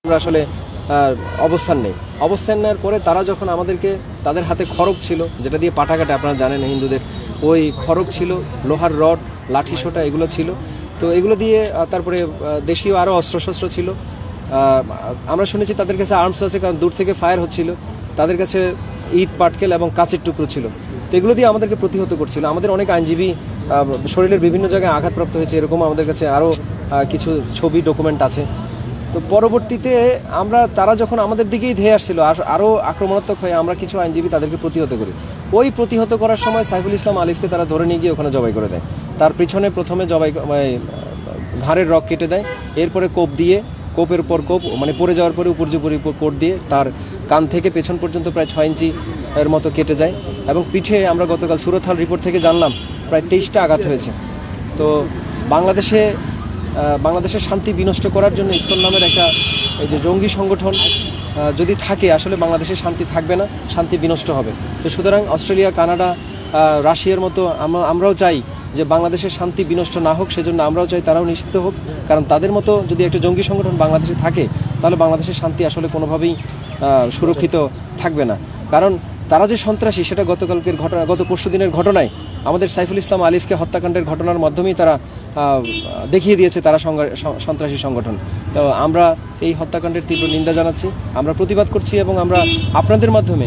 আমরা আসলে অবস্থান নেই। অবস্থান নেওয়ার পরে তারা যখন আমাদেরকে, তাদের হাতে খড়গ ছিল, যেটা দিয়ে পাটা কাটে, আপনারা জানেন হিন্দুদের, ওই খড়গ ছিল, লোহার রড, লাঠি সোটা এগুলো ছিল। তো এগুলো দিয়ে তারপরে দেশীয় আরও অস্ত্রশস্ত্র ছিল। আমরা শুনেছি তাদের কাছে আর্মস আছে, কারণ দূর থেকে ফায়ার হচ্ছিল। তাদের কাছে ইট, পাটকেল এবং কাচের টুকরো ছিল। তো এগুলো দিয়ে আমাদেরকে প্রতিহত করছিল। আমাদের অনেক আইনজীবী শরীরের বিভিন্ন জায়গায় আঘাতপ্রাপ্ত হয়েছে, এরকম আমাদের কাছে আরও কিছু ছবি, ডকুমেন্ট আছে। তো পরবর্তীতে তারা যখন আমাদের দিকেই ধেয়ে আসছিল, আরও আক্রমণাত্মক হয়ে আমরা কিছু আইনজীবী তাদেরকে প্রতিহত করি। ওই প্রতিহত করার সময় সাইফুল ইসলাম আলিফকে তারা ধরে নিয়ে গিয়ে ওখানে জবাই করে দেয়। তার পিছনে প্রথমে ঘাড়ের রক কেটে দেয়, এরপরে কোপ দিয়ে, কোপের উপর কোপ, মানে পড়ে যাওয়ার পরে উপর্যুপরি কোট দিয়ে তার কান থেকে পেছন পর্যন্ত প্রায় 6 ইঞ্চি এর মতো কেটে যায়। এবং পিঠে আমরা গতকাল সুরতহাল রিপোর্ট থেকে জানলাম প্রায় 23টা আঘাত হয়েছে। তো বাংলাদেশের শান্তি বিনষ্ট করার জন্য ইসকন নামের একটা এই যে জঙ্গি সংগঠন যদি থাকে, আসলে বাংলাদেশের শান্তি থাকবে না, শান্তি বিনষ্ট হবে। তো সুতরাং অস্ট্রেলিয়া, কানাডা, রাশিয়ার মতো আমরাও চাই যে বাংলাদেশের শান্তি বিনষ্ট না হোক, সেজন্য আমরাও চাই তারাও নিষিদ্ধ হোক। কারণ তাদের মতো যদি একটা জঙ্গি সংগঠন বাংলাদেশে থাকে, তাহলে বাংলাদেশের শান্তি আসলে কোনোভাবেই সুরক্ষিত থাকবে না। কারণ তারা যে সন্ত্রাসী, সেটা গত পরশু দিনের ঘটনায় আমাদের সাইফুল ইসলাম আলিফকে হত্যাকাণ্ডের ঘটনার মাধ্যমেই তারা দেখিয়ে দিয়েছে তারা সন্ত্রাসী সংগঠন। তো আমরা এই হত্যাকাণ্ডের তীব্র নিন্দা জানাচ্ছি, আমরা প্রতিবাদ করছি, এবং আমরা আপনাদের মাধ্যমে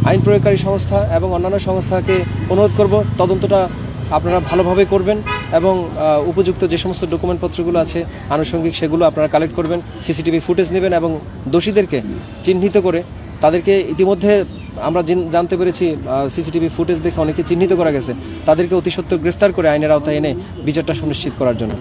আইন প্রয়োগকারী সংস্থা এবং অন্যান্য সংস্থাকে অনুরোধ করব, তদন্তটা আপনারা ভালোভাবে করবেন এবং উপযুক্ত যে সমস্ত ডকুমেন্টপত্রগুলো আছে আনুষঙ্গিক, সেগুলো আপনারা কালেক্ট করবেন, সিসিটিভি ফুটেজ নেবেন এবং দোষীদেরকে চিহ্নিত করে তাদেরকে, ইতিমধ্যে আমরা জানতে পেরেছি সিসিটিভি ফুটেজ দেখে অনেকে চিহ্নিত করা গেছে, তাদেরকে অতি সত্বর গ্রেফতার করে আইনের আওতায় এনে বিচারটা সুনিশ্চিত করার জন্য।